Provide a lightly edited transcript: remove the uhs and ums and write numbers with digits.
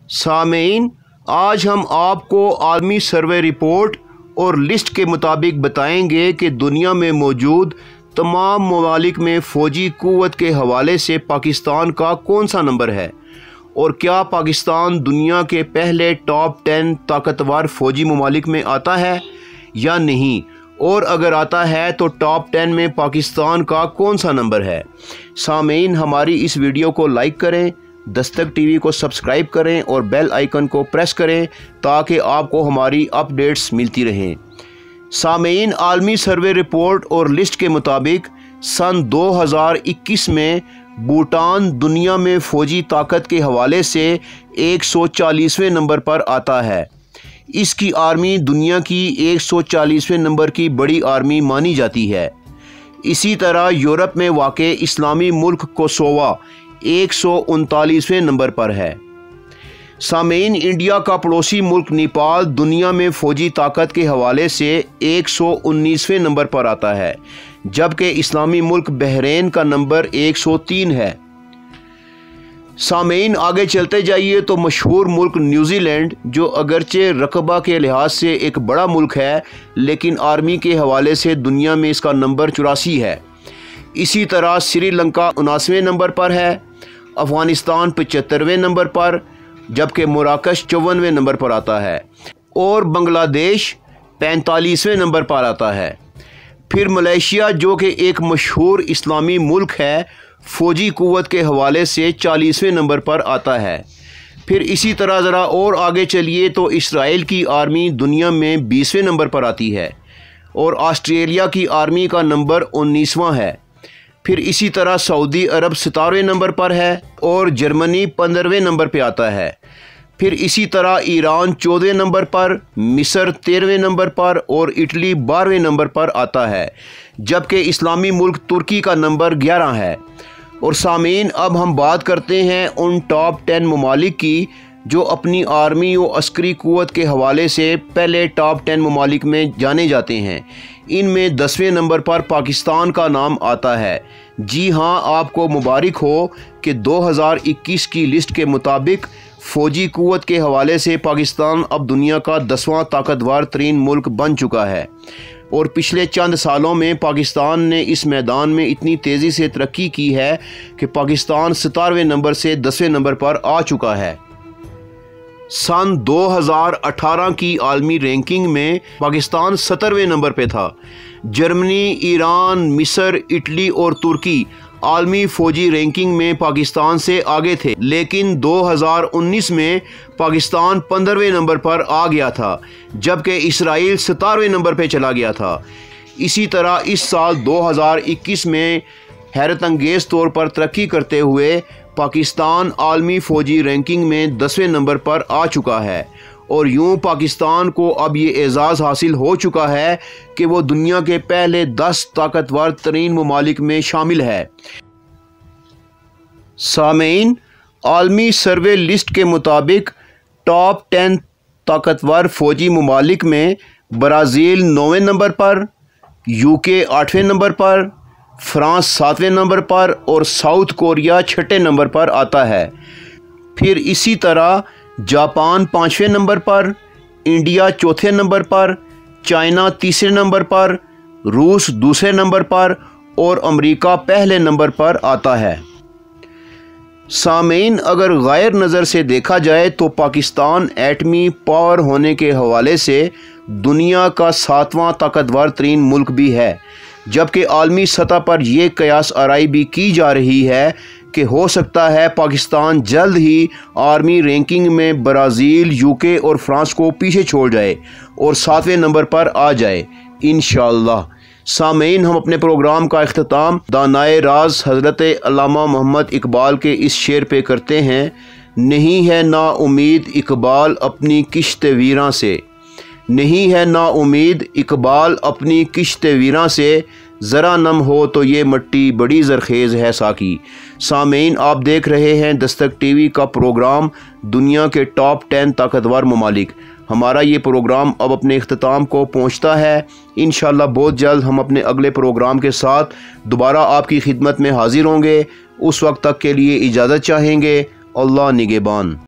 सामेईन, आज हम आपको आलमी सर्वे रिपोर्ट और लिस्ट के मुताबिक बताएंगे कि दुनिया में मौजूद तमाम ममालिक में फ़ौजी क़ुव्वत के हवाले से पाकिस्तान का कौन सा नंबर है और क्या पाकिस्तान दुनिया के पहले टॉप 10 ताकतवर फ़ौजी ममालिक में आता है या नहीं, और अगर आता है तो टॉप 10 में पाकिस्तान का कौन सा नंबर है। सामेईन, हमारी इस वीडियो को लाइक करें, दस्तक टीवी को सब्सक्राइब करें और बेल आइकन को प्रेस करें ताकि आपको हमारी अपडेट्स मिलती रहें। सामेईन, आलमी सर्वे रिपोर्ट और लिस्ट के मुताबिक सन 2021 में भूटान दुनिया में फ़ौजी ताकत के हवाले से 140वें नंबर पर आता है। इसकी आर्मी दुनिया की 140वें नंबर की बड़ी आर्मी मानी जाती है। इसी तरह यूरोप में वाक़े इस्लामी मुल्क कोसोवा 139वें नंबर पर है। सामेईन, इंडिया का पड़ोसी मुल्क नेपाल दुनिया में फ़ौजी ताकत के हवाले से 119वें नंबर पर आता है, जबकि इस्लामी मुल्क बहरीन का नंबर 103 है। सामेईन, आगे चलते जाइए तो मशहूर मुल्क न्यूजीलैंड, जो अगरचे रकबा के लिहाज से एक बड़ा मुल्क है लेकिन आर्मी के हवाले से दुनिया में इसका नंबर 84 है। इसी तरह श्रीलंका 79वें नंबर पर है, अफ़गानिस्तान 75वें नंबर पर, जबकि मोराकश 54वें नंबर पर आता है और बांग्लादेश 45वें नंबर पर आता है। फिर मलेशिया, जो कि एक मशहूर इस्लामी मुल्क है, फ़ौजी क़ुव्वत के हवाले से 40वें नंबर पर आता है। फिर इसी तरह ज़रा और आगे चलिए तो इसराइल की आर्मी दुनिया में 20वें नंबर पर आती है और ऑस्ट्रेलिया की आर्मी का नंबर 19वां है। फिर इसी तरह सऊदी अरब 17वें नंबर पर है और जर्मनी 15वें नंबर पर आता है। फिर इसी तरह ईरान 14वें नंबर पर, मिस्र 13वें नंबर पर और इटली 12वें नंबर पर आता है, जबकि इस्लामी मुल्क तुर्की का नंबर 11 है। और सामीन, अब हम बात करते हैं उन टॉप 10 ममालिक की जो अपनी आर्मी और अस्करी क़ुव्वत के हवाले से पहले टॉप 10 ममालिक में जाने जाते हैं। इनमें 10वें नंबर पर पाकिस्तान का नाम आता है। जी हाँ, आपको मुबारक हो कि 2021 की लिस्ट के मुताबिक फ़ौजी क़ुव्वत के हवाले से पाकिस्तान अब दुनिया का 10वां ताकतवर तरीन मुल्क बन चुका है और पिछले चंद सालों में पाकिस्तान ने इस मैदान में इतनी तेज़ी से तरक्की की है कि पाकिस्तान 17वें नंबर से 10वें नंबर पर आ चुका है। सन 2018 की आलमी रैंकिंग में पाकिस्तान 17वें नंबर पे था। जर्मनी, ईरान, मिस्र, इटली और तुर्की आलमी फ़ौजी रैंकिंग में पाकिस्तान से आगे थे, लेकिन 2019 में पाकिस्तान 15वें नंबर पर आ गया था, जबकि इसराइल 17वें नंबर पर चला गया था। इसी तरह इस साल 2021 में हैरत अंगेज़ तौर पर तरक्की करते हुए पाकिस्तान आलमी फ़ौजी रैंकिंग में 10वें नंबर पर आ चुका है और यूँ पाकिस्तान को अब ये एज़ाज़ हासिल हो चुका है कि वो दुनिया के पहले 10 ताकतवर तरीन ममालिक में शामिल है। सामेईन, आलमी सर्वे लिस्ट के मुताबिक टॉप 10 ताकतवर फ़ौजी ममालिक में ब्राज़ील 9वें नंबर पर, यूके 8वें नंबर पर, फ्रांस 7वें नंबर पर और साउथ कोरिया 6ठे नंबर पर आता है। फिर इसी तरह जापान 5वें नंबर पर, इंडिया 4थे नंबर पर, चाइना 3रे नंबर पर, रूस 2रे नंबर पर और अमेरिका पहले नंबर पर आता है। सामेईन, अगर गैर नज़र से देखा जाए तो पाकिस्तान एटमी पावर होने के हवाले से दुनिया का 7वां ताकतवर तरीन मुल्क भी है, जबकि आलमी सतह पर यह कयास आराई भी की जा रही है कि हो सकता है पाकिस्तान जल्द ही आर्मी रैंकिंग में ब्राज़ील, यूके और फ्रांस को पीछे छोड़ जाए और 7वें नंबर पर आ जाए इंशाअल्लाह। सामेईन, हम अपने प्रोग्राम का इख्तिताम दानाए राज हज़रत अल्लामा मोहम्मद इकबाल के इस शेर पे करते हैं। नहीं है ना उम्मीद इकबाल अपनी किश्त वीरां से, नहीं है ना उम्मीद इकबाल अपनी किश्त वीरां से, ज़रा नम हो तो ये मट्टी बड़ी ज़रखेज़ है साकी। सामेईन, आप देख रहे हैं दस्तक टीवी का प्रोग्राम दुनिया के टॉप 10 ताकतवर ममालिक। हमारा ये प्रोग्राम अब अपने इख्तिताम को पहुंचता है। इंशाअल्लाह बहुत जल्द हम अपने अगले प्रोग्राम के साथ दोबारा आपकी खिदमत में हाजिर होंगे। उस वक्त तक के लिए इजाज़त चाहेंगे। अल्लाह निगहबान।